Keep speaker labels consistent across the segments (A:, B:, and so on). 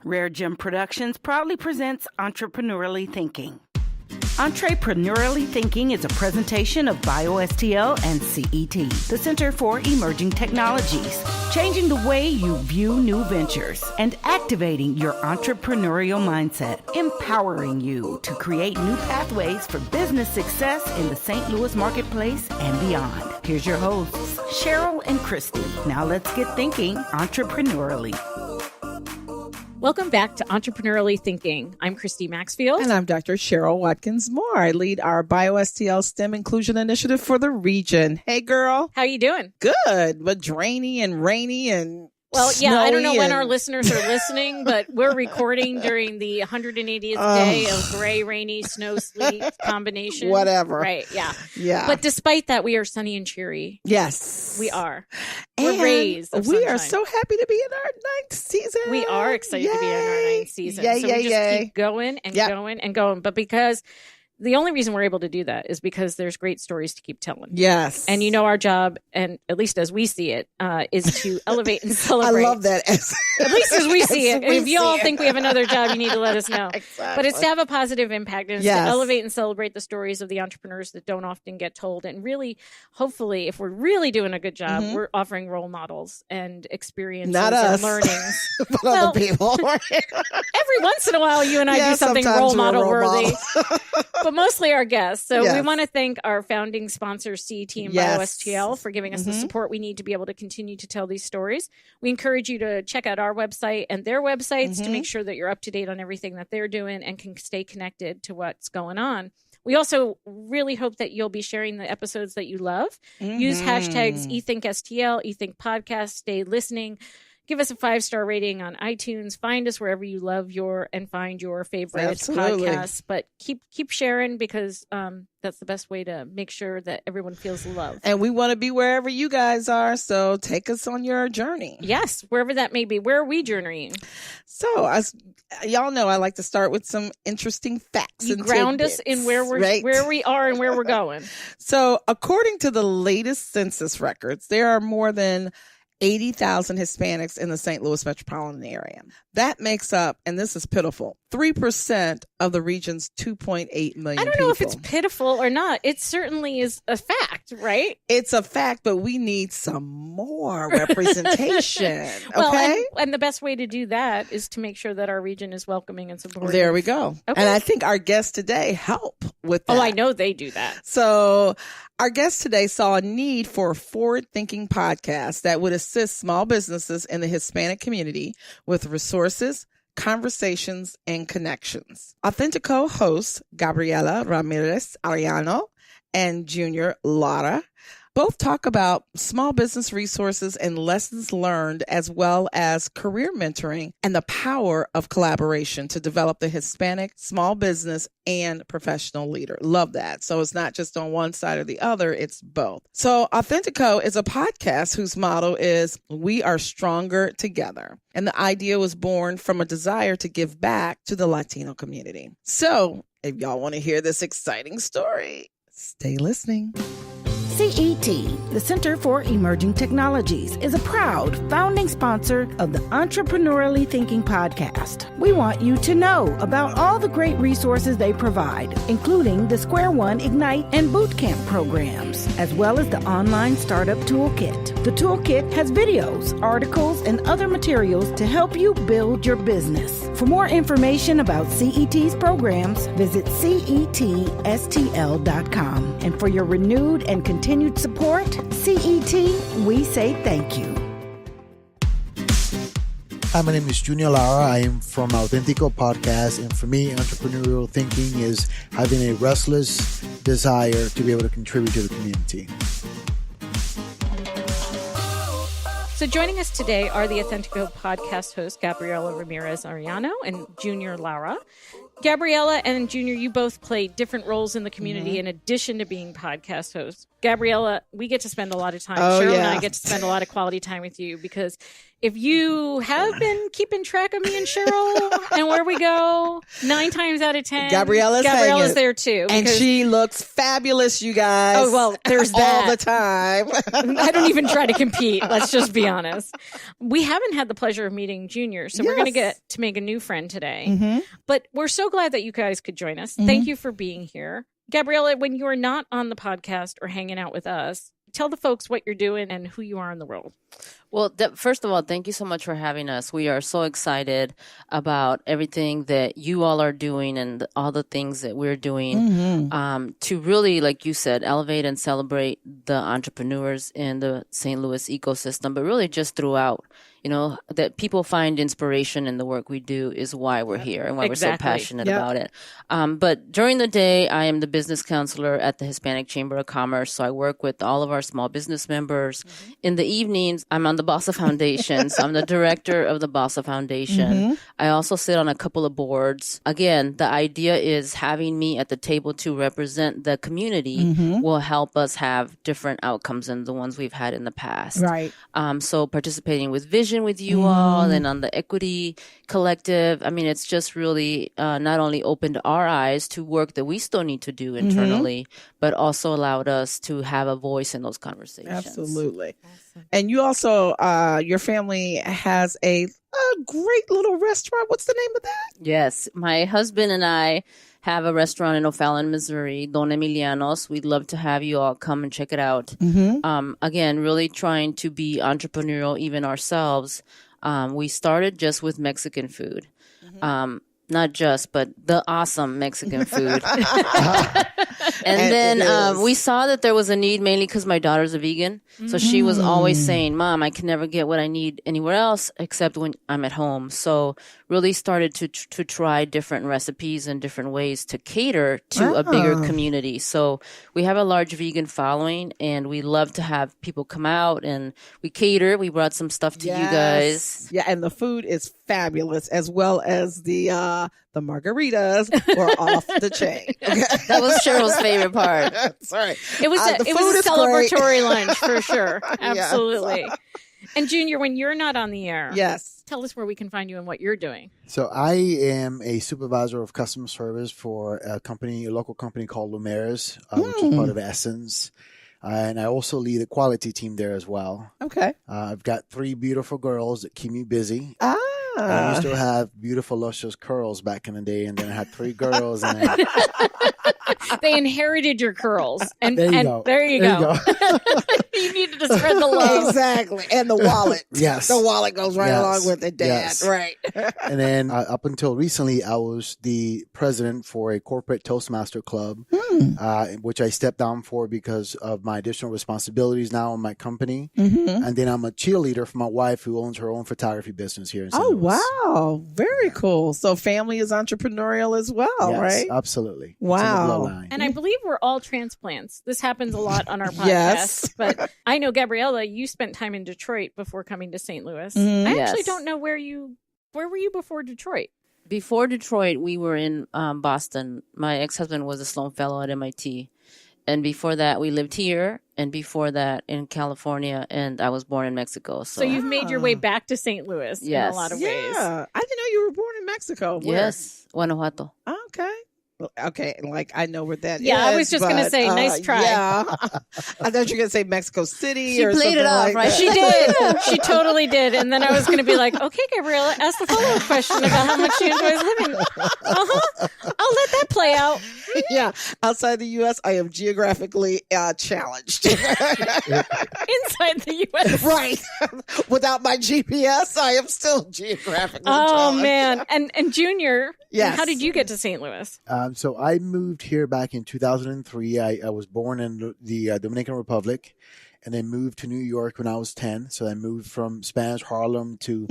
A: Rare Gem Productions proudly presents Entrepreneurially Thinking. Entrepreneurially Thinking is a presentation of BioSTL and CET, the Center for Emerging Technologies, changing the way you view new ventures and activating your entrepreneurial mindset, empowering you to create new pathways for business success in the St. Louis marketplace and beyond. Here's your hosts, Cheryl and Christy. Now let's get thinking entrepreneurially.
B: Welcome back to Entrepreneurially Thinking. I'm Christy Maxfield.
C: And I'm Dr. Cheryl Watkins-Moore. I lead our BioSTL STEM Inclusion Initiative for the region. Hey, girl.
B: How you doing?
C: Good, but drainy and rainy and
B: well, yeah,
C: snowy.
B: I don't know when our listeners are listening, but we're recording during the 180th day of gray, rainy, snow, sleet combination.
C: Whatever.
B: Right, yeah.
C: Yeah.
B: But despite that, we are sunny and cheery.
C: Yes.
B: We are.
C: And
B: we're raised of
C: we
B: sunshine.
C: are so happy to be in our ninth season.
B: We are excited to be in our ninth season.
C: Yay,
B: so
C: yay,
B: we just
C: yay.
B: keep going and going and going. But because the only reason we're able to do that is because there's great stories to keep telling.
C: Yes.
B: And you know our job, and at least as we see it, is to elevate and celebrate.
C: I love that.
B: At least as we see it. If you all
C: see
B: think we have another job, you need to let us know.
C: Exactly.
B: But it's to have a positive impact, and it's
C: Yes.
B: to elevate and celebrate the stories of the entrepreneurs that don't often get told. And really, hopefully, if we're really doing a good job, we're offering role models and experiences
C: Not
B: and
C: us.
B: learnings.
C: but
B: Well,
C: other people.
B: Every once in a while, you and I
C: Yeah,
B: do something
C: sometimes
B: role
C: we're a
B: model
C: role
B: worthy,
C: model.
B: but mostly our guests. So we
C: Yes.
B: want to thank our founding sponsor, CET and
C: Yes.
B: BioSTL, for giving us the support we need to be able to continue to tell these stories. We encourage you to check out our website and their websites to make sure that you're up to date on everything that they're doing and can stay connected to what's going on. We also really hope that you'll be sharing the episodes that you love. Use hashtags ETHINKSTL, ETHINK Podcast, stay listening. Give us a 5-star rating on iTunes. Find us wherever you love and find your favorite
C: Absolutely.
B: podcasts. But keep sharing because that's the best way to make sure that everyone feels love.
C: And we want to be wherever you guys are, so take us on your journey.
B: Yes, wherever that may be. Where are we journeying?
C: So, as y'all know, I like to start with some interesting facts.
B: You
C: and
B: ground us
C: tidbits,
B: in where we are and where we're going.
C: So, according to the latest census records, there are more than 80,000 Hispanics in the St. Louis metropolitan area. That makes up, and this is pitiful, 3% of the region's 2.8 million
B: I don't know if it's pitiful or not. It certainly is a fact, right?
C: It's a fact, but we need some more representation.
B: Well,
C: okay?
B: and the best way to do that is to make sure that our region is welcoming and supportive.
C: There we go.
B: Okay.
C: And I think our guests today help with that.
B: Oh, I know they do that.
C: So our guest today saw a need for a forward-thinking podcast that would assist small businesses in the Hispanic community with resources, conversations, and connections. Authentico hosts Gabriella Ramirez-Arelleno and Junior Lara both talk about small business resources and lessons learned, as well as career mentoring and the power of collaboration to develop the Hispanic small business and professional leader. Love that. So it's not just on one side or the other, it's both. So Authentico is a podcast whose motto is "We are stronger together." And the idea was born from a desire to give back to the Latino community. So if y'all want to hear this exciting story, stay listening.
A: CET, the Center for Emerging Technologies, is a proud founding sponsor of the Entrepreneurially Thinking podcast. We want you to know about all the great resources they provide, including the Square One Ignite and Bootcamp programs, as well as the online startup toolkit. The toolkit has videos, articles, and other materials to help you build your business. For more information about CET's programs, visit CETSTL.com. And for your renewed and continued support, CET, we say thank you.
D: Hi, my name is Junior Lara. I am from Authentico Podcast, and for me, entrepreneurial thinking is having a restless desire to be able to contribute to the community.
B: So joining us today are the Authentico podcast host, Gabriella Ramirez-Arelleno and Junior Lara. Gabriella and Junior, you both play different roles in the community in addition to being podcast hosts. Gabriella, we get to spend a lot of time. Cheryl and I get to spend a lot of quality time with you because if you have been keeping track of me and Cheryl and where we go, 9 times out of 10, Gabriella's there too.
C: And she looks fabulous, you guys.
B: Oh, well, there's that.
C: All the time.
B: I don't even try to compete. Let's just be honest. We haven't had the pleasure of meeting Junior, so we're going to get to make a new friend today. But we're so glad that you guys could join us. Thank you for being here. Gabriella, when you are not on the podcast or hanging out with us, tell the folks what you're doing and who you are in the world.
E: Well, first of all, thank you so much for having us. We are so excited about everything that you all are doing and all the things that we're doing to really, like you said, elevate and celebrate the entrepreneurs in the St. Louis ecosystem, but really just throughout. You know, that people find inspiration in the work we do is why we're here and why we're so passionate about it. But during the day, I am the business counselor at the Hispanic Chamber of Commerce. So I work with all of our small business members. In the evenings, I'm on the BASA Foundation. So I'm the director of the BASA Foundation. I also sit on a couple of boards. Again, the idea is having me at the table to represent the community will help us have different outcomes than the ones we've had in the past.
C: Right.
E: So participating with Vision with you all and on the Equity Collective. I mean, it's just really not only opened our eyes to work that we still need to do internally, but also allowed us to have a voice in those conversations.
C: Absolutely. Awesome. And you also, your family has a great little restaurant. What's the name of that?
E: Yes. My husband and I have a restaurant in O'Fallon, Missouri, Don Emiliano's. We'd love to have you all come and check it out. Again, really trying to be entrepreneurial even ourselves. We started just with Mexican food. Not just, but the awesome Mexican food. And then we saw that there was a need mainly because my daughter's a vegan. So she was always saying, Mom, I can never get what I need anywhere else except when I'm at home. So really started to try different recipes and different ways to cater to a bigger community. So we have a large vegan following and we love to have people come out and we cater. We brought some stuff to you guys.
C: Yeah, and the food is fabulous as well as the margaritas were off the chain. Okay.
E: That was Cheryl's favorite part.
C: Sorry.
B: It was a celebratory lunch for sure. Absolutely.
C: Yes.
B: And Junior, when you're not on the air, tell us where we can find you and what you're doing.
D: So I am a supervisor of customer service for a local company called Lumeris, which is part of Essence. And I also lead a quality team there as well.
C: Okay.
D: I've got 3 beautiful girls that keep me busy. And I used to have beautiful, luscious curls back in the day, and then I had 3 girls. And
B: they inherited your curls. And
D: there you go.
B: There you go. You needed to spread the love.
C: Exactly. And the wallet.
D: Yes.
C: The wallet goes right along with it, Dad.
D: Yes.
C: Right.
D: And then up until recently, I was the president for a corporate Toastmaster club, which I stepped down for because of my additional responsibilities now in my company. And then I'm a cheerleader for my wife who owns her own photography business here in St. Louis.
C: Wow. Very cool. So family is entrepreneurial as well, right?
D: Absolutely.
C: Wow.
B: And I believe we're all transplants. This happens a lot on our podcast.
C: Yes.
B: But I know, Gabriella, you spent time in Detroit before coming to St. Louis. I actually don't know where were you before Detroit?
E: Before Detroit, we were in Boston. My ex-husband was a Sloan Fellow at MIT. And before that, we lived here. And before that, in California. And I was born in Mexico. So
B: you've made your way back to St. Louis in a lot of ways.
C: Yeah. I didn't know you were born in Mexico. Where?
E: Yes. Guanajuato.
C: Okay. Okay, like I know where that is.
B: Yeah, I was just going to say, nice try.
C: Yeah. I thought you were going to say Mexico City
E: or something. She played it off, right?
B: She did. She totally did. And then I was going to be like, okay, Gabriella, ask the follow-up question about how much she enjoys living. I'll let that play out.
C: Yeah. Outside the U.S., I am geographically challenged.
B: Inside the U.S.
C: Right. Without my GPS, I am still geographically challenged.
B: Oh, man. And Junior,
C: yes.
B: How did you get to St. Louis?
D: So I moved here back in 2003. I was born in the Dominican Republic and then moved to New York when I was 10. So I moved from Spanish Harlem to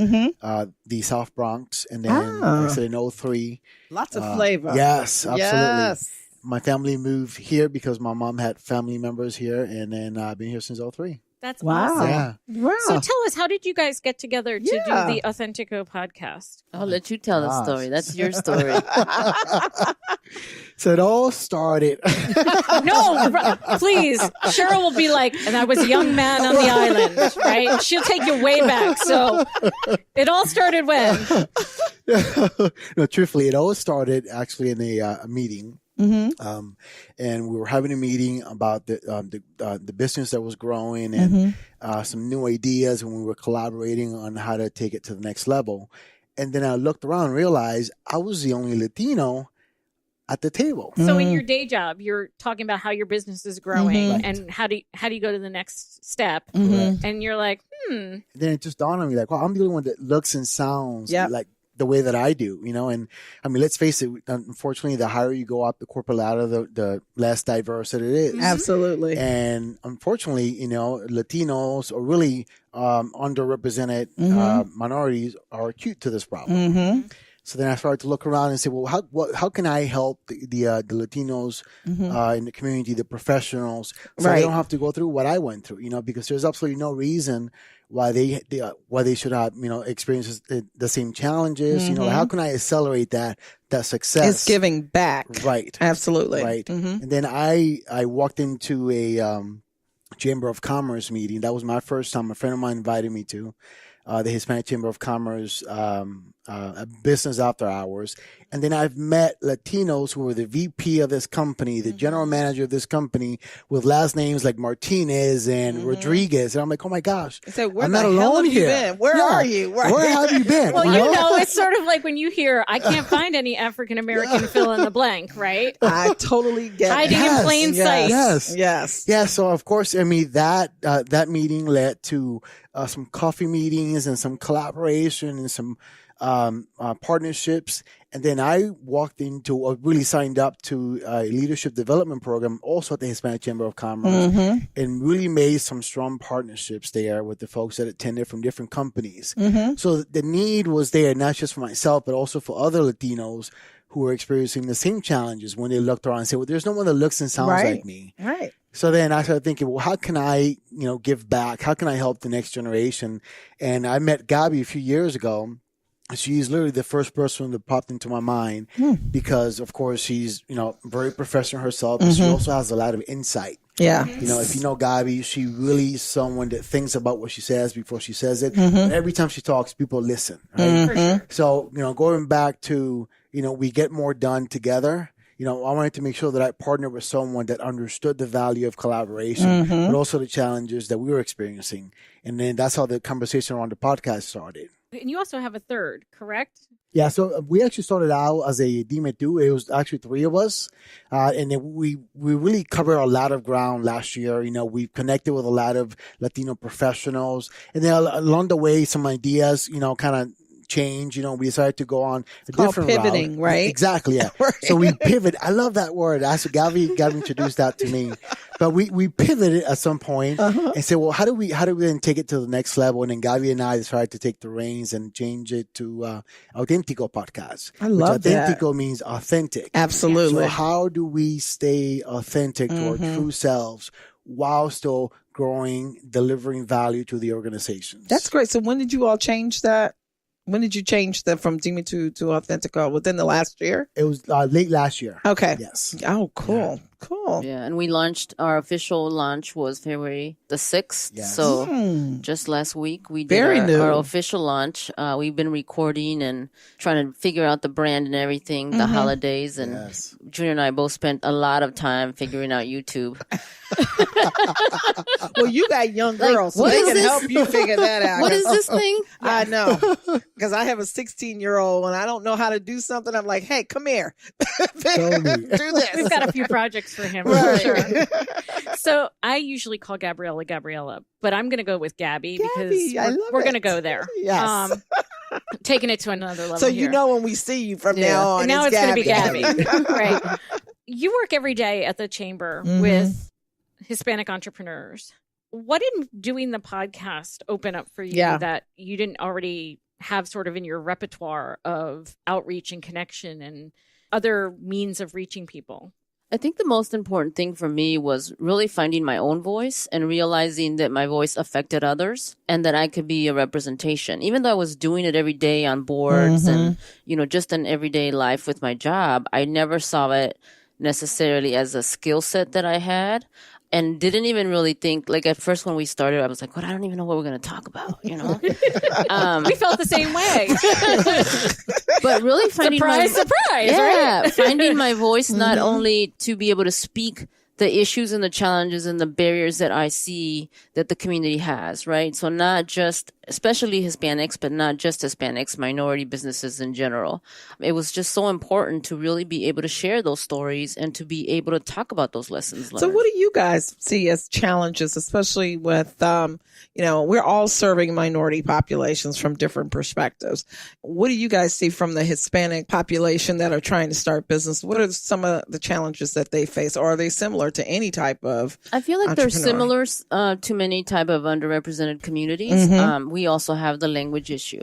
D: the South Bronx. And then like I said in 03.
C: Lots of flavor.
D: Yes, absolutely.
C: Yes.
D: My family moved here because my mom had family members here. And then I've been here since 03.
B: That's
C: Wow.
B: awesome.
D: Yeah.
C: Wow.
B: So tell us, how did you guys get together to do the Authentico podcast?
E: I'll let you tell the story. That's your story.
D: So it all started.
B: No, please. Cheryl will be like, and I was a young man on the island, right? She'll take you way back. So it all started when?
D: No, truthfully, it all started actually in a meeting. Mm-hmm. And we were having a meeting about the business that was growing and some new ideas, and we were collaborating on how to take it to the next level. And then I looked around and realized I was the only Latino at the table.
B: So in your day job, you're talking about how your business is growing and how do you go to the next step? And you're like,
D: And then it just dawned on me, like, well, I'm the only one that looks and sounds like the way that I do, you know. And I mean, let's face it, unfortunately, the higher you go up the corporate ladder, the less diverse it is.
C: Absolutely.
D: And unfortunately, you know, Latinos or really underrepresented minorities are acute to this problem. So then I started to look around and say, well, how can I help the Latinos in the community, the professionals, so they don't have to go through what I went through, you know, because there's absolutely no reason why they should have, you know, experience the same challenges. You know, how can I accelerate that success?
C: It's giving back.
D: Right.
C: Absolutely.
D: Right. And then I walked into a Chamber of Commerce meeting. That was my first time. A friend of mine invited me to the Hispanic Chamber of Commerce a business after hours. And then I've met Latinos who were the VP of this company, the general manager of this company, with last names like Martinez and Rodriguez. And I'm like, oh my gosh,
C: So where
D: I'm
C: the
D: not
C: hell
D: alone
C: have you
D: here.
C: been? Where are you?
D: Where have you been?
B: well, you know, it's sort of like when you hear, I can't find any African-American fill in the blank, right?
C: I totally get it.
B: Hiding in plain sight.
C: Yes.
D: Yeah. So of course, I mean, that meeting led to some coffee meetings and some collaboration and some partnerships. And then I really signed up to a leadership development program also at the Hispanic Chamber of Commerce and really made some strong partnerships there with the folks that attended from different companies. So the need was there, not just for myself, but also for other Latinos who were experiencing the same challenges when they looked around and said, well, there's no one that looks and sounds like me.
C: Right.
D: So then I started thinking, well, how can I, you know, give back? How can I help the next generation? And I met Gabby a few years ago. She's literally the first person that popped into my mind because, of course, she's, you know, very professional herself, but she also has a lot of insight.
C: Yeah.
D: You know, if you know Gabby, she really is someone that thinks about what she says before she says it. And every time she talks, people listen. Right?
B: For sure.
D: So, you know, going back to, you know, we get more done together. You know, I wanted to make sure that I partnered with someone that understood the value of collaboration, but also the challenges that we were experiencing. And then that's how the conversation around the podcast started.
B: And you also have a third, correct?
D: Yeah, so we actually started out as a team of two. It was actually three of us. And then we really covered a lot of ground last year. You know, we connected with a lot of Latino professionals. And then along the way, some ideas, you know, kind of change. You know, we decided to go on a different
C: pivoting,
D: route.
C: right?
D: Exactly, yeah.
C: Right.
D: So we pivot. I love that word. Gabby introduced that to me. But we pivoted at some point and said, well, how do we then take it to the next level? And then Gabby and I decided to take the reins and change it to Autentico podcast.
C: I love that.
D: Autentico means authentic.
C: Absolutely.
D: So how do we stay authentic to our true selves while still growing, delivering value to the organizations?
C: That's great. So when did you all change that? When did you change from Demi to Authentico? Within the last year?
D: It was late last year.
C: Okay.
D: Yes.
C: Oh, cool. Cool.
E: Yeah, and we launched, our official launch was February the 6th.
D: Yes.
E: So just last week we did
C: Very new.
E: our official launch. We've been recording and trying to figure out the brand and everything, the holidays. And
D: Yes.
E: Junior and I both spent a lot of time figuring out YouTube.
C: Well, you got young girls, so
E: what
C: they
E: is
C: can
E: this?
C: help you figure that out.
E: What is this thing?
C: I know. Because I have a 16-year-old and I don't know how to do something. I'm like, hey, come here.
D: Show me.
C: Do this.
B: We've got a few projects for him.
C: Right.
B: For sure. So I usually call Gabriella, but I'm going to go with Gabby because
C: I love
B: we're
C: it.
B: going to go there.
C: Yes.
B: Taking it to another level.
C: So
B: here.
C: you know when we see you from now on,
B: And now it's going to be
C: Gabby.
B: Gabby. Right. You work every day at the chamber with Hispanic entrepreneurs. What did doing the podcast open up for you that you didn't already have sort of in your repertoire of outreach and connection and other means of reaching people?
E: I think the most important thing for me was really finding my own voice and realizing that my voice affected others and that I could be a representation. Even though I was doing it every day on boards and, just in everyday life with my job, I never saw it necessarily as a skill set that I had. And didn't even really think, like at first when we started, I was like, I don't even know what we're going to talk about,
B: We felt the same way.
E: But really finding
B: surprise, right?
E: Finding my voice not only to be able to speak the issues and the challenges and the barriers that I see that the community has, right? So not just, especially Hispanics, but not just Hispanics, minority businesses in general. It was just so important to really be able to share those stories and to be able to talk about those lessons learned.
C: So what do you guys see as challenges, especially with, we're all serving minority populations from different perspectives. What do you guys see from the Hispanic population that are trying to start business? What are some of the challenges that they face? Or are they similar to any type of
E: I feel like they're similar to many type of underrepresented communities. We also have the language issue,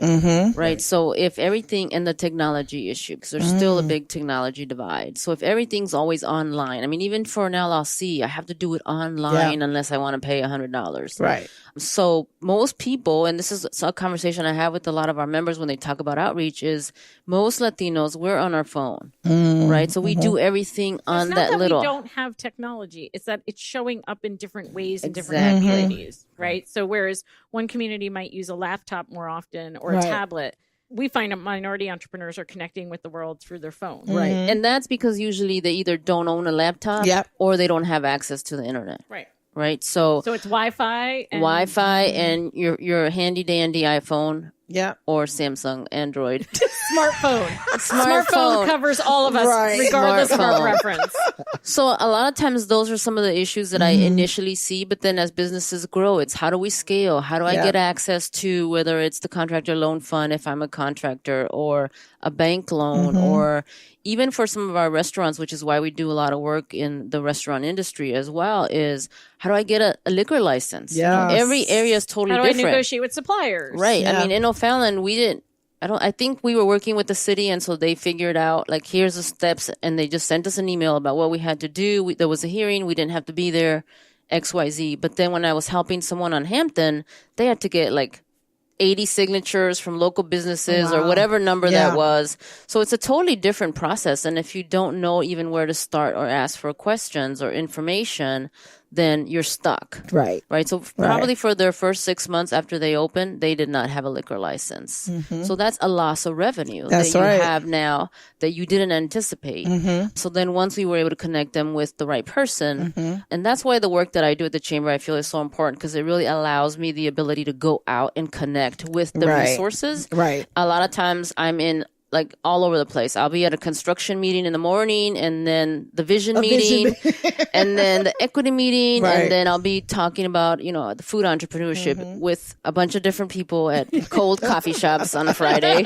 E: right? So if everything, and the technology issue, because there's still a big technology divide. So if everything's always online, I mean, even for an LLC, I have to do it online unless I want to pay $100.
C: Right.
E: So most people, and this is a conversation I have with a lot of our members when they talk about outreach, is most Latinos, we're on our phone, right? So we do everything on
B: it's not
E: that little.
B: We don't have technology. It's that it's showing up in different ways in different communities, right? So whereas one community might use a laptop more often or a tablet, we find that minority entrepreneurs are connecting with the world through their phone.
E: Right. And that's because usually they either don't own a laptop or they don't have access to the internet.
B: Right.
E: Right. So
B: it's Wi-Fi
E: and your handy dandy iPhone.
C: Yeah.
E: Or Samsung Android.
B: Smartphone. Smartphone covers all of us, regardless of our preference.
E: So a lot of times those are some of the issues that I initially see. But then as businesses grow, it's how do we scale? How do I get access to whether it's the contractor loan fund if I'm a contractor, or a bank loan, or even for some of our restaurants, which is why we do a lot of work in the restaurant industry as well, is how do I get a liquor license?
C: Yeah.
E: Every area is totally different.
B: How do I negotiate with suppliers?
E: Right. I mean, in O'Fallon, I think we were working with the city, and so they figured out, like, here's the steps, and they just sent us an email about what we had to do. There was a hearing. We didn't have to be there, XYZ. But then when I was helping someone on Hampton, they had to get, like, 80 signatures from local businesses or whatever number that was. So it's a totally different process. And if you don't know even where to start or ask for questions or information, then you're stuck.
C: Right.
E: Right. So probably for their first 6 months after they open, they did not have a liquor license. So that's a loss of revenue that you have now that you didn't anticipate. So then once we were able to connect them with the right person, and that's why the work that I do at the Chamber, I feel is so important, because it really allows me the ability to go out and connect with the resources.
C: Right.
E: A lot of times I'm in, like, all over the place. I'll be at a construction meeting in the morning, and then the vision meeting, and then the equity meeting, and then I'll be talking about, the food entrepreneurship with a bunch of different people at cold coffee shops on a Friday.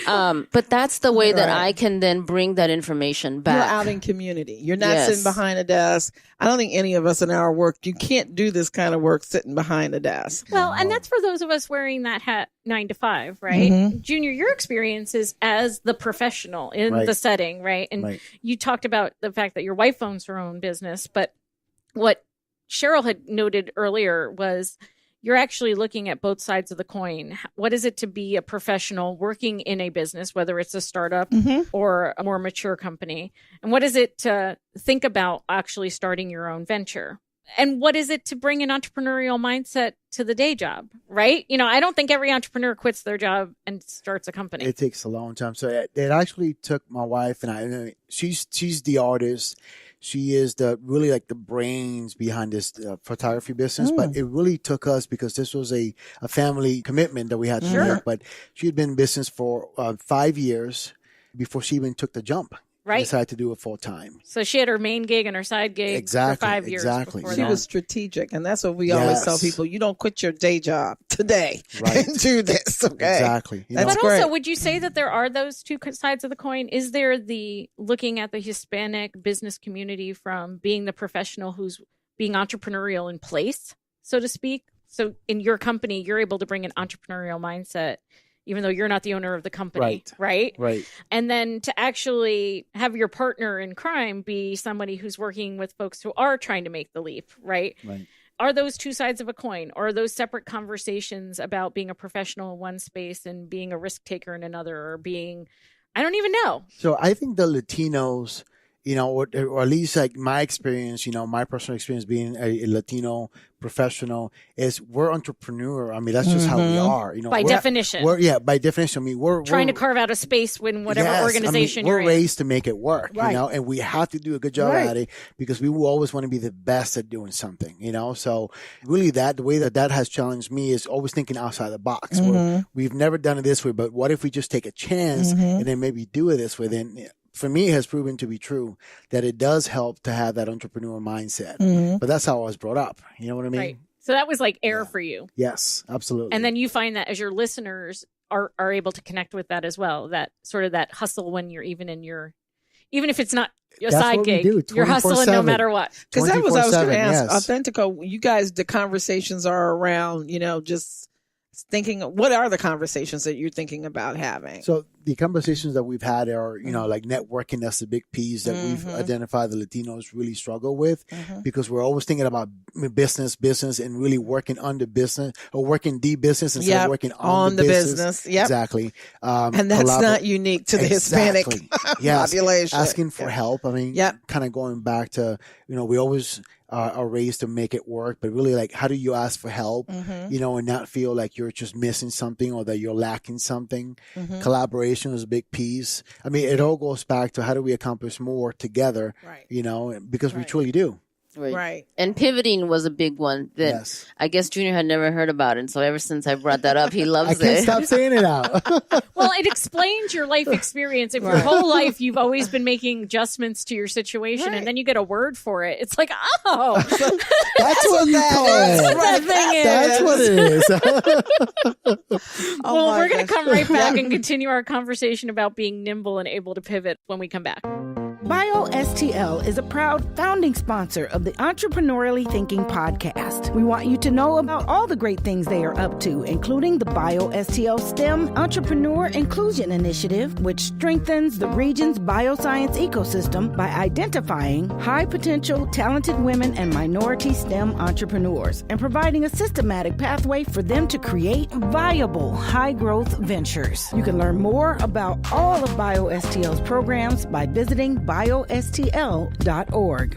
E: But that's the way that I can then bring that information back.
C: You're out in community. You're not sitting behind a desk. I don't think any of us in our work, you can't do this kind of work sitting behind a desk.
B: Well, and that's for those of us wearing that hat 9 to 5, right? Junior, your experience is as the professional in the setting, right? And you talked about the fact that your wife owns her own business, but what Cheryl had noted earlier was you're actually looking at both sides of the coin. What is it to be a professional working in a business, whether it's a startup or a more mature company? And what is it to think about actually starting your own venture? And what is it to bring an entrepreneurial mindset to the day job, right? I don't think every entrepreneur quits their job and starts a company.
D: It takes a long time. So it actually took my wife and I. She's the artist. She is the brains behind this photography business, but it really took us, because this was a family commitment that we had to make. But she had been in business for 5 years before she even took the jump.
B: Right.
D: Decided to do it full time.
B: So she had her main gig and her side gig for 5 years.
D: Exactly.
C: She was strategic. And that's what we always tell people. You don't quit your day job today and do this. Okay.
D: Exactly.
C: That's
B: but
C: great.
B: Also, would you say that there are those two sides of the coin? Is there the looking at the Hispanic business community from being the professional who's being entrepreneurial in place, so to speak? So in your company, you're able to bring an entrepreneurial mindset even though you're not the owner of the company, right?
D: Right.
B: And then to actually have your partner in crime be somebody who's working with folks who are trying to make the leap, right?
D: Right.
B: Are those two sides of a coin, or are those separate conversations about being a professional in one space and being a risk taker in another, or being, I don't even know.
D: So I think the Latinos, or at least like my experience, my personal experience being a Latino professional is we're entrepreneur. I mean, that's just how we are.
B: By definition.
D: By definition. I mean, we're
B: trying to carve out a space in whatever organization you're in.
D: We're raised to make it work, and we have to do a good job at it because we will always want to be the best at doing something, So really the way that has challenged me is always thinking outside the box. We've never done it this way, but what if we just take a chance and then maybe do it this way? Then for me, it has proven to be true that it does help to have that entrepreneur mindset. But that's how I was brought up. You know what I mean?
B: Right. So that was like air for you.
D: Yes, absolutely.
B: And then you find that as your listeners are able to connect with that as well, that sort of that hustle when you're even if it's not a side gig, you're hustling no matter what.
C: Because that was I was going to ask.
D: Yes.
C: Authentico, you guys, the conversations are around, just thinking, what are the conversations that you're thinking about having?
D: So the conversations that we've had are, like networking. That's the big piece that we've identified the Latinos really struggle with because we're always thinking about business, and really working on the business or working the business instead of working on the business.
C: Yep.
D: Exactly.
C: And that's not unique to the Hispanic population.
D: Asking for help. I mean, kind of going back to, we always are raised to make it work, but really like, how do you ask for help, and not feel like you're just missing something or that you're lacking something. Collaboration is a big piece. I mean, it all goes back to how do we accomplish more together, because we truly do.
C: Right.
E: And pivoting was a big one that I guess Junior had never heard about. And so ever since I brought that up, he loves it.
D: I can't stop saying it out.
B: Well, it explains your life experience. If your whole life you've always been making adjustments to your situation and then you get a word for it, it's like, oh.
D: That's what you call it.
B: That's what that thing is.
D: That's what it is.
B: Well, we're going to come right back and continue our conversation about being nimble and able to pivot when we come back.
A: BioSTL is a proud founding sponsor of the Entrepreneurially Thinking podcast. We want you to know about all the great things they are up to, including the BioSTL STEM Entrepreneur Inclusion Initiative, which strengthens the region's bioscience ecosystem by identifying high-potential, talented women and minority STEM entrepreneurs and providing a systematic pathway for them to create viable, high-growth ventures. You can learn more about all of BioSTL's programs by visiting biostl.org.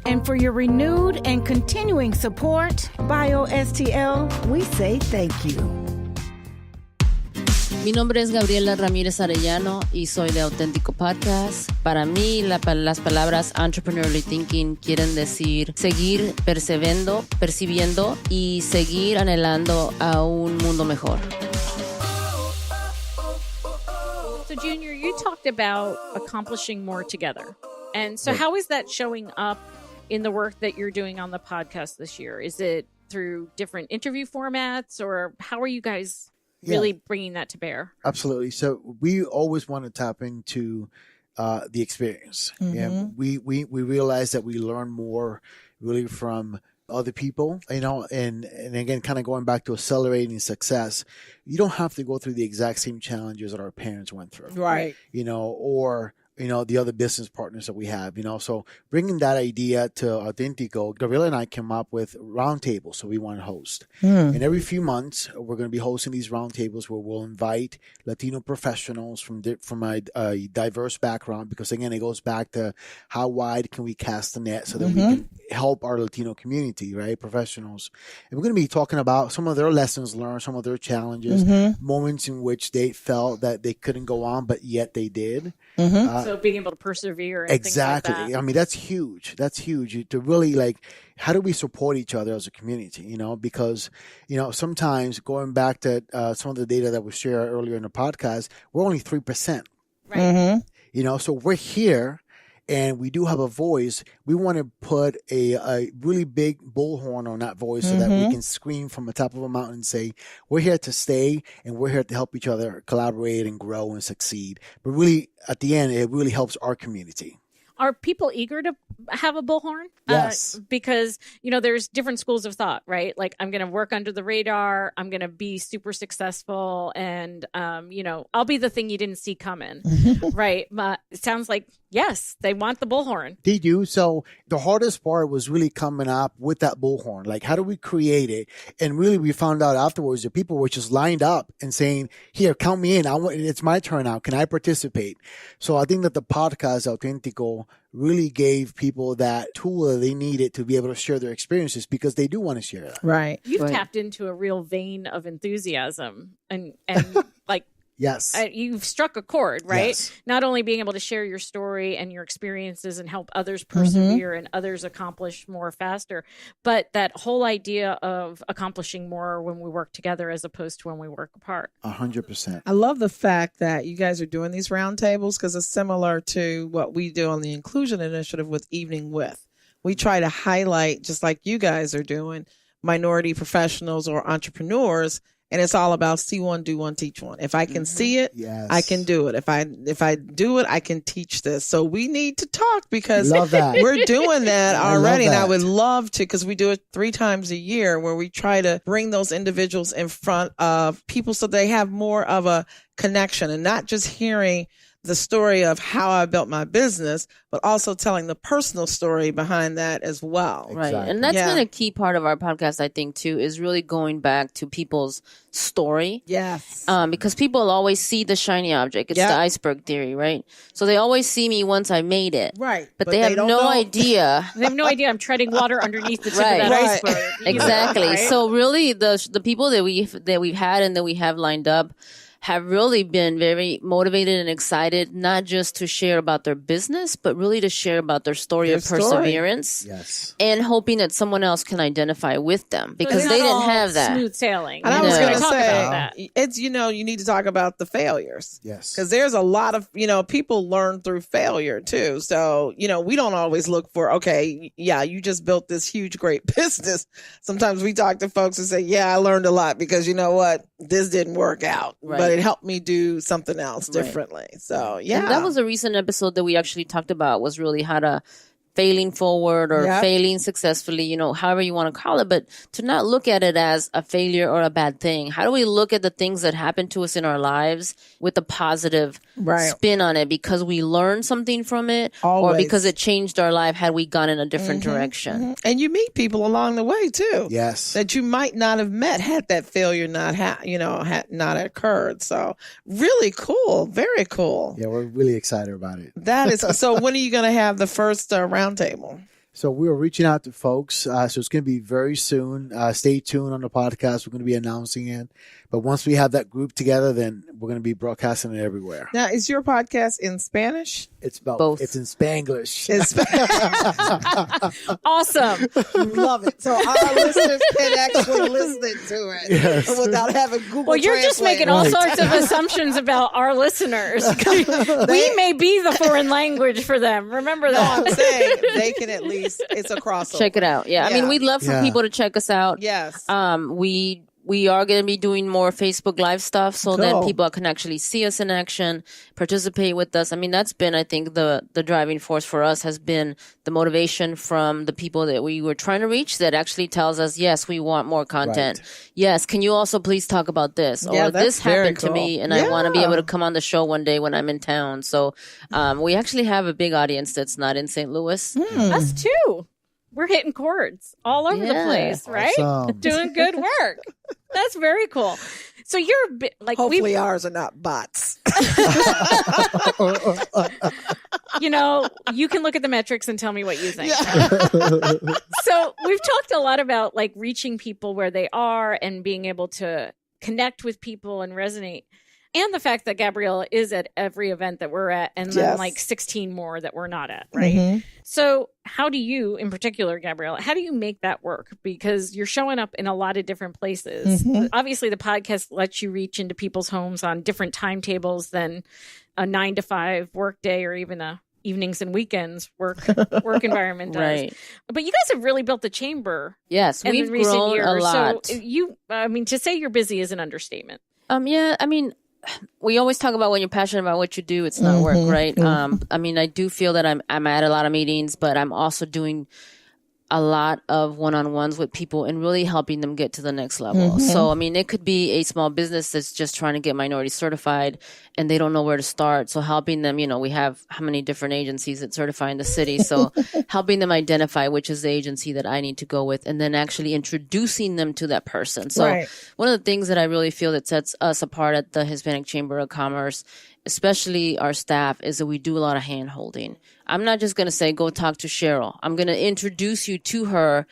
A: And for your renewed and continuing support, BioSTL, we say thank you.
E: Mi nombre es Gabriella Ramirez-Arelleno y soy de Autentico Podcast. Para mí, las palabras entrepreneurially thinking quieren decir seguir percibiendo y seguir anhelando a un mundo mejor.
B: So, Junior, you talked about accomplishing more together. And so how is that showing up in the work that you're doing on the podcast this year? Is it through different interview formats, or how are you guys really bringing that to bear?
D: Absolutely. So we always want to tap into the experience. Yeah, we realize that we learn more really from other people, and again, kind of going back to accelerating success. You don't have to go through the exact same challenges that our parents went through.
C: Right.
D: Or the other business partners that we have, so bringing that idea to Authentico, Gabriella and I came up with roundtables. So we want to host. And every few months, we're going to be hosting these roundtables where we'll invite Latino professionals from a diverse background, because again, it goes back to how wide can we cast the net so that we can help our Latino community, right? Professionals. And we're going to be talking about some of their lessons learned, some of their challenges, moments in which they felt that they couldn't go on, but yet they did.
B: So being able to persevere and
D: exactly.
B: things like that.
D: I mean, that's huge. That's huge to really how do we support each other as a community? Because, sometimes going back to some of the data that was shared earlier in the podcast, we're only 3%.
B: Right.
D: So we're here and we do have a voice. We want to put a really big bullhorn on that voice so that we can scream from the top of a mountain and say, we're here to stay and we're here to help each other collaborate and grow and succeed. But really, at the end, it really helps our community.
B: Are people eager to have a bullhorn?
D: Yes.
B: Because, there's different schools of thought, right? Like, I'm going to work under the radar. I'm going to be super successful. And, I'll be the thing you didn't see coming. Right. But it sounds like, yes, they want the bullhorn.
D: They do. So the hardest part was really coming up with that bullhorn. Like, how do we create it? And really, we found out afterwards that people were just lined up and saying, here, count me in. It's my turn now. Can I participate? So I think that the podcast, Authentico, really gave people that tool that they needed to be able to share their experiences because they do want to share that.
C: Right.
B: You've tapped into a real vein of enthusiasm and like,
D: Yes.
B: You've struck a chord, right?
D: Yes.
B: Not only being able to share your story and your experiences and help others persevere and others accomplish more faster, but that whole idea of accomplishing more when we work together as opposed to when we work apart.
D: 100%.
C: I love the fact that you guys are doing these roundtables because it's similar to what we do on the Inclusion Initiative with Evening With. We try to highlight, just like you guys are doing, minority professionals or entrepreneurs. And it's all about see one, do one, teach one. If I can see it,
D: Yes.
C: I can do it. If I do it, I can teach this. So we need to talk because
D: Love that.
C: we're doing that
D: I love
C: already. And I
D: that.
C: would love to, because we do it 3 times a year where we try to bring those individuals in front of people so they have more of a connection and not just hearing the story of how I built my business, but also telling the personal story behind that as well.
E: Right.
D: Exactly.
E: And that's
C: Yeah.
E: been a key part of our podcast, I think, too, is really going back to people's story.
C: Yes.
E: Because people always see the shiny object. It's
C: Yeah.
E: the iceberg theory, right? So they always see me once I made it.
C: Right.
E: But they have
C: don't
E: no
C: know.
E: idea.
B: They have no idea I'm treading water underneath the tip
E: Right.
B: of that
C: Right.
B: iceberg.
E: Exactly.
B: Right?
E: So really, the people that we've had and that we have lined up have really been very motivated and excited, not just to share about their business, but really to share about their story
C: Their
E: of
C: story.
E: perseverance
D: Yes.
E: and hoping that someone else can identify with them because
B: It's
E: they
B: not
E: didn't
B: all
E: have that.
B: smooth sailing.
C: And I
E: No.
C: was
B: We're
C: going
B: gonna
C: to
B: talk
C: say,
B: about that.
C: it's, you need to talk about the failures.
D: Yes.
C: Because there's a lot of, people learn through failure too. So, we don't always look for, okay, yeah, you just built this huge, great business. Sometimes we talk to folks and say, yeah, I learned a lot because you know what? This didn't work out,
E: Right.
C: but it helped me do something else
E: Right.
C: differently. So, yeah.
E: And that was a recent episode that we actually talked about was really how to failing forward or
C: Yep.
E: failing successfully, however you want to call it, but to not look at it as a failure or a bad thing. How do we look at the things that happen to us in our lives with a positive
C: Right.
E: spin on it because we learned something from it or
C: Always.
E: because it changed our life had we gone in a different direction?
C: And you meet people along the way too.
D: Yes.
C: That you might not have met had that failure not had not occurred. So really cool, very cool.
D: Yeah, we're really excited about it.
C: That is so. When are you going to have the first roundtable?
D: So we are reaching out to folks. So it's going to be very soon. Stay tuned on the podcast. We're going to be announcing it. But once we have that group together, then we're going to be broadcasting it everywhere.
C: Now, is your podcast in Spanish?
D: It's about
E: Both.
D: It's in Spanglish.
B: Awesome.
C: Love it. So our listeners can actually listen to it
D: Yes.
C: without having Google.
B: Well, you're just
C: Translate.
B: making all sorts of assumptions about our listeners. We may be the foreign language for them. Remember
C: No, I'm
B: that.
C: saying they can at least. It's a crossover.
E: Check it out. Yeah. I mean,
C: Yeah.
E: we'd love for
D: Yeah.
E: people to check us out.
C: Yes.
E: We are going to be doing more Facebook Live stuff so that
C: Cool.
E: people can actually see us in action, participate with us. I mean, that's been, I think, the driving force for us has been the motivation from the people that we were trying to reach that actually tells us, yes, we want more content.
D: Right.
E: Yes, can you also please talk about this?
C: Yeah,
E: Or
C: that's
E: this
C: very
E: happened to me
C: cool.
E: and I want to be
C: Yeah.
E: able to come on the show one day when I'm in town. So we actually have a big audience that's not in St. Louis.
B: Us too. We're hitting chords all over the
E: Yeah.
B: place, right?
D: Awesome.
B: Doing good work. That's very cool. So you're like
C: Hopefully ours are not bots.
B: you can look at the metrics and tell me what you think. So we've talked a lot about like reaching people where they are and being able to connect with people and resonate. And the fact that Gabriella is at every event that we're at and then
C: Yes.
B: like 16 more that we're not at, right?
C: Mhm.
B: So how do you, in particular, Gabriella, how do you make that work? Because you're showing up in a lot of different places.
C: Mhm.
B: Obviously, the podcast lets you reach into people's homes on different timetables than a 9 to 5 work day or even a evenings and weekends work environment does.
E: Right.
B: But you guys have really built the chamber
E: Yes,
B: in
E: we've
B: recent
E: grown
B: years.
E: a lot.
B: So to say you're busy is an understatement.
E: Yeah, I mean, we always talk about when you're passionate about what you do, it's not work, right? I mean, I do feel that I'm at a lot of meetings, but I'm also doing a lot of one-on-ones with people and really helping them get to the next level. So, I mean, it could be a small business that's just trying to get minority certified and they don't know where to start. So helping them, you know, we have how many different agencies that certify in the city. So helping them identify which is the agency that I need to go with and then actually introducing them to that person. So one of the things that I really feel that sets us apart at the Hispanic Chamber of Commerce, especially our staff, is that we do a lot of hand holding. I'm not just going to say, go talk to Cheryl. I'm going to introduce you to her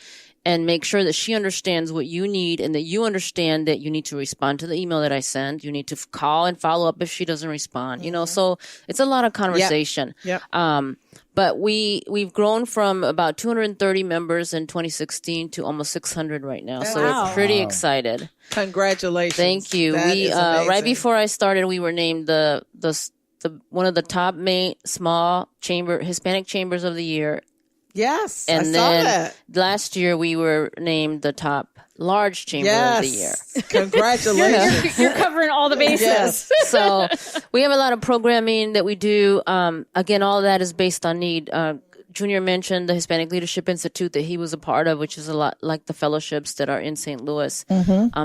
E: and make sure that she understands what you need and that you understand that you need to respond to the email that I send. You need to call and follow up if she doesn't respond, you know, so it's a lot of conversation. But we've grown from about 230 members in 2016 to almost 600 right now. So we're pretty excited.
C: Congratulations.
E: Thank you. We right before I started, we were named the one of the top small Hispanic chambers of the year.
C: Yes,
E: and
C: I
E: then
C: saw that.
E: Last year we were named the top large chamber of the year.
C: Congratulations.
B: You're covering all the bases.
E: So we have a lot of programming that we do. Again, all of that is based on need. Junior mentioned the Hispanic Leadership Institute that he was a part of, which is a lot like the fellowships that are in St. Louis.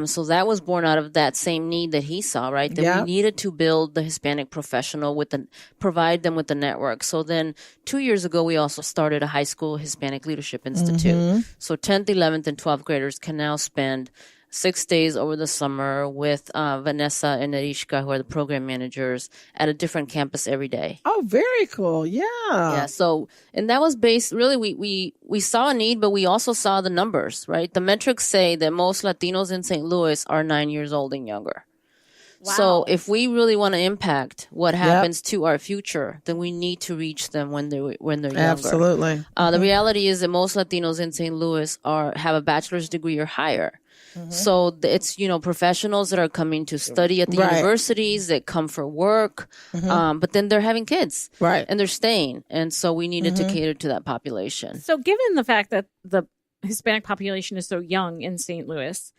E: So that was born out of that same need that he saw, right? That we needed to build the Hispanic professional provide them with the network. So then 2 years ago, we also started a high school Hispanic Leadership Institute. So 10th, 11th, and 12th graders can now spend 6 days over the summer with Vanessa and Narishka, who are the program managers, at a different campus every day.
C: Oh, very cool. Yeah.
E: So, and that was based, really, we saw a need, but we also saw the numbers, right? The metrics say that most Latinos in St. Louis are 9 years old and younger. Wow. So if we really want to impact what happens to our future, then we need to reach them when they're younger.
C: Absolutely.
E: The reality is that most Latinos in St. Louis have a bachelor's degree or higher. So it's, you know, professionals that are coming to study at the universities that come for work, but then they're having kids and they're staying. And so we needed to cater to that population.
B: So given the fact that the Hispanic population is so young in St. Louis,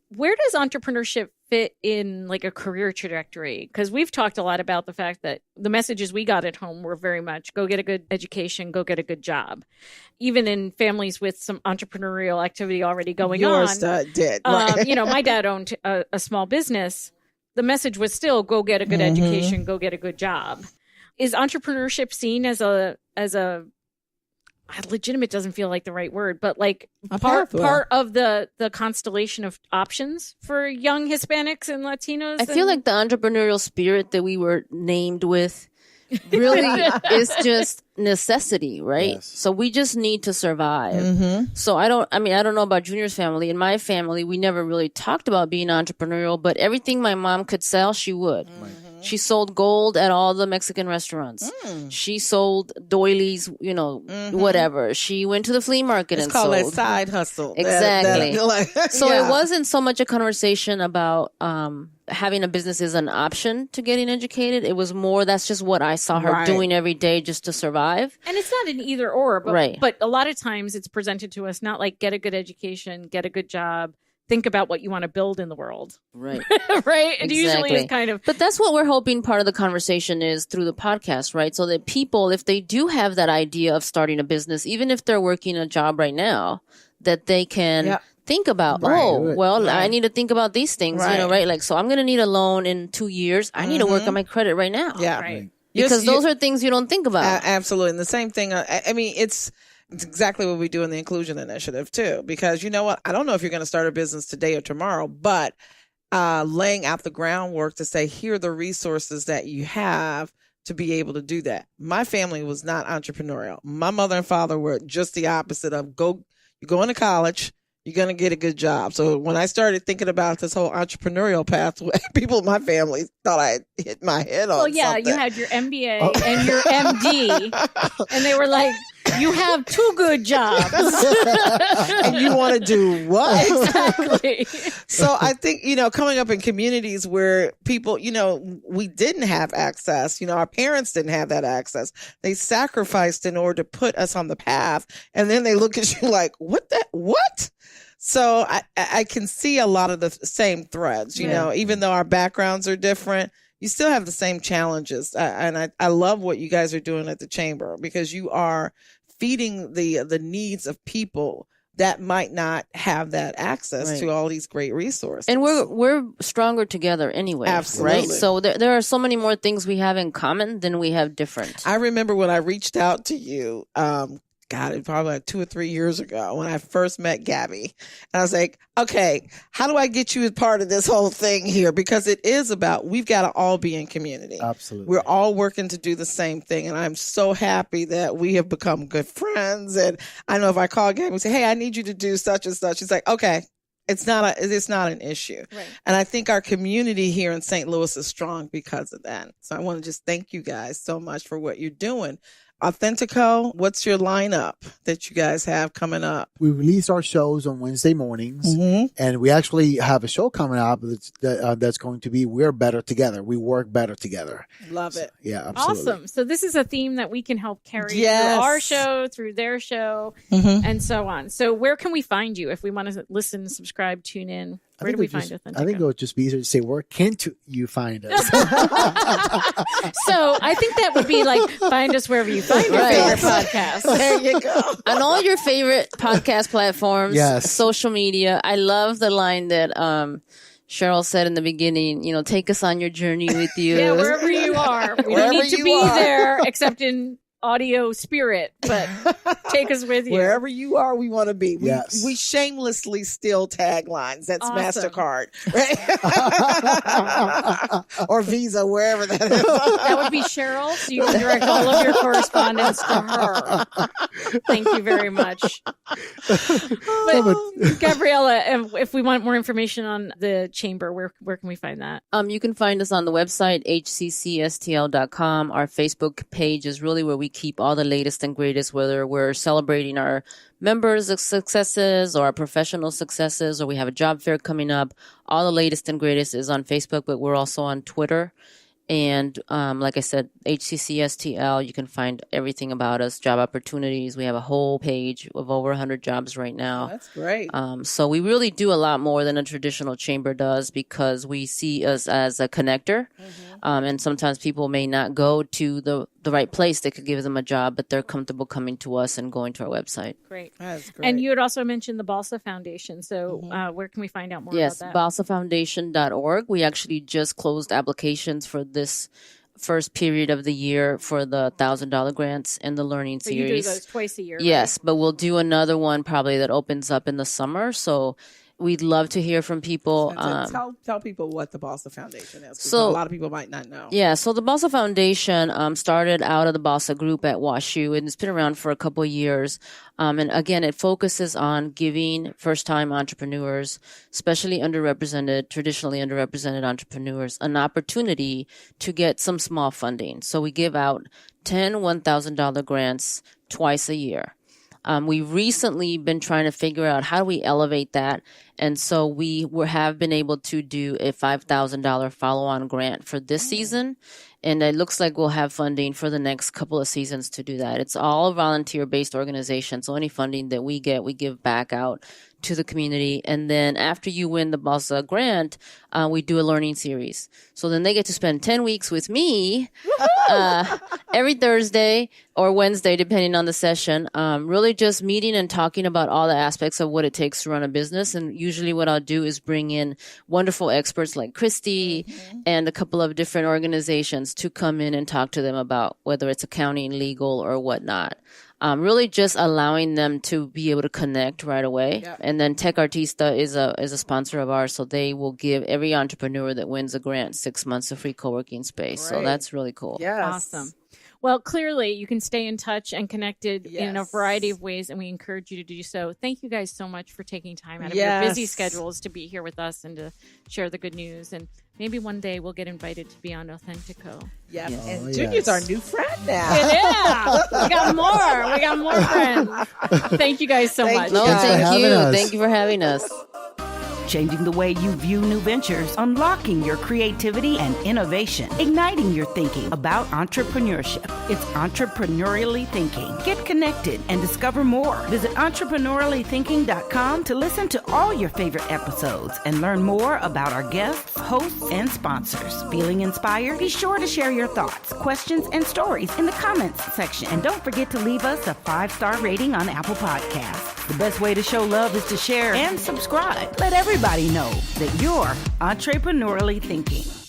B: where does entrepreneurship fit in like a career trajectory? Because we've talked a lot about the fact that the messages we got at home were very much go get a good education, go get a good job. Even in families with some entrepreneurial activity already going on.
C: Yours did. Right.
B: You know, my dad owned a small business. The message was still go get a good education, go get a good job. Is entrepreneurship seen as a legitimate doesn't feel like the right word, but like part of the constellation of options for young Hispanics and Latinos?
E: I feel like the entrepreneurial spirit that we were named with really is just necessity, right?
D: Yes.
E: So we just need to survive. So I don't know about Junior's family. In my family, we never really talked about being entrepreneurial, but everything my mom could sell, she would. She sold gold at all the Mexican restaurants. She sold doilies, you know, whatever. She went to the flea market and sold.
C: It's called a side hustle.
E: Exactly. So it wasn't so much a conversation about having a business is an option to getting educated. It was more, that's just what I saw her doing every day just to survive.
B: And it's not an either or, but a lot of times it's presented to us not like get a good education, get a good job, think about what you want to build in the world.
E: Right.
B: Right. And usually it's kind of.
E: But that's what we're hoping part of the conversation is through the podcast, right? So that people, if they do have that idea of starting a business, even if they're working a job right now, that they can think about, I need to think about these things, you know, right? Like, so I'm going to need a loan in 2 years. I need to work on my credit right now.
C: Yeah.
B: Right.
E: Because those are things you don't think about.
C: Absolutely. And the same thing, I mean, it's exactly what we do in the Inclusion Initiative, too. Because you know what? I don't know if you're going to start a business today or tomorrow, but laying out the groundwork to say, here are the resources that you have to be able to do that. My family was not entrepreneurial. My mother and father were just the opposite of you're going to college, you're going to get a good job. So when I started thinking about this whole entrepreneurial pathway, people in my family thought I had hit my head on something.
B: You had your MBA and your MD, and they were like, you have 2 good jobs.
C: And you want to do what?
B: Exactly.
C: So I think, you know, coming up in communities where people, you know, we didn't have access, you know, our parents didn't have that access. They sacrificed in order to put us on the path. And then they look at you like, what? So I can see a lot of the same threads, you know, even though our backgrounds are different, you still have the same challenges. And I love what you guys are doing at the chamber, because you are feeding the needs of people that might not have that access to all these great resources.
E: And we're stronger together anyway.
C: Absolutely.
E: Right? So there are so many more things we have in common than we have different.
C: I remember when I reached out to you, it probably like 2 or 3 years ago when I first met Gabby. And I was like, okay, how do I get you as part of this whole thing here? Because it is about, we've got to all be in community.
D: Absolutely.
C: We're all working to do the same thing. And I'm so happy that we have become good friends. And I know if I call Gabby and say, hey, I need you to do such and such, she's like, okay. It's not an issue. Right. And I think our community here in St. Louis is strong because of that. So I want to just thank you guys so much for what you're doing. Authentico, what's your lineup that you guys have coming up?
D: We release our shows on Wednesday mornings, and we actually have a show coming up that's going to be We're Better Together. We work better together.
C: Love it.
D: Yeah, absolutely.
B: Awesome. So this is a theme that we can help carry through our show, through their show, and so on. So where can we find you if we want to listen, subscribe, tune in? Where do we find Authentico?
D: I think it would just be easier to say, where can't you find us?
B: So I think that would be like, find us wherever you find your favorite podcast.
C: There you go.
E: On all your favorite podcast platforms, social media. I love the line that Cheryl said in the beginning, take us on your journey with you.
B: Yeah, wherever you are. We don't need to be there except in audio spirit, but take us with you.
C: Wherever you are, we want to be.
D: Yes.
C: We shamelessly steal taglines. That's
B: awesome.
C: MasterCard, right? Or Visa, wherever that is.
B: That would be Cheryl, so you can direct all of your correspondence to her. Thank you very much. But Gabriella, if we want more information on the chamber, where can we find that?
E: You can find us on the website, hccstl.com. Our Facebook page is really where we keep all the latest and greatest, whether we're celebrating our members' successes or our professional successes, or we have a job fair coming up. All the latest and greatest is on Facebook, but we're also on Twitter. And like I said, HCCSTL, you can find everything about us, job opportunities. We have a whole page of over 100 jobs right now.
C: Oh, that's great.
E: So we really do a lot more than a traditional chamber does, because we see us as a connector. And sometimes people may not go to the right place that could give them a job, but they're comfortable coming to us and going to our website.
B: Great.
C: That's great.
B: And you had also mentioned the Balsa Foundation. So where can we find out more about that?
E: Yes, balsafoundation.org. We actually just closed applications for this first period of the year for the $1,000 grants and the learning series.
B: You do those twice a year,
E: yes, right? But we'll do another one probably that opens up in the summer. So we'd love to hear from people.
C: Tell people what the Balsa Foundation is. So a lot of people might not know.
E: Yeah, so the Balsa Foundation started out of the Balsa Group at WashU, and it's been around for a couple of years. And again, it focuses on giving first-time entrepreneurs, especially traditionally underrepresented entrepreneurs, an opportunity to get some small funding. So we give out 10 $1,000 grants twice a year. We've recently been trying to figure out how do we elevate that. And so we have been able to do a $5,000 follow-on grant for this season. And it looks like we'll have funding for the next couple of seasons to do that. It's all a volunteer-based organization. So any funding that we get, we give back out to the community. And then after you win the Balsa grant, we do a learning series. So then they get to spend 10 weeks with me every Thursday or Wednesday, depending on the session, really just meeting and talking about all the aspects of what it takes to run a business. And usually what I'll do is bring in wonderful experts like Christy and a couple of different organizations to come in and talk to them about whether it's accounting, legal, or whatnot. Really just allowing them to be able to connect right away. Yep. And then Tech Artista is a sponsor of ours, so they will give every entrepreneur that wins a grant 6 months of free co-working space. Right. So that's really cool.
C: Yes.
B: Awesome. Well, clearly you can stay in touch and connected in a variety of ways, and we encourage you to do so. Thank you guys so much for taking time out of your busy schedules to be here with us and to share the good news. And maybe one day we'll get invited to be on Authentico.
C: Yeah, and Junior's our new friend now.
B: Yeah, we got more. We got more friends. Thank you guys so much.
E: Thank you for having us.
A: changing the way you view new ventures, unlocking your creativity and innovation, igniting your thinking about entrepreneurship. It's Entrepreneurially Thinking. Get connected and discover more. Visit entrepreneuriallythinking.com to listen to all your favorite episodes and learn more about our guests, hosts, and sponsors. Feeling inspired? Be sure to share your thoughts, questions, and stories in the comments section. And don't forget to leave us a 5-star rating on Apple Podcasts. The best way to show love is to share and subscribe. Let everybody know that you're entrepreneurially thinking.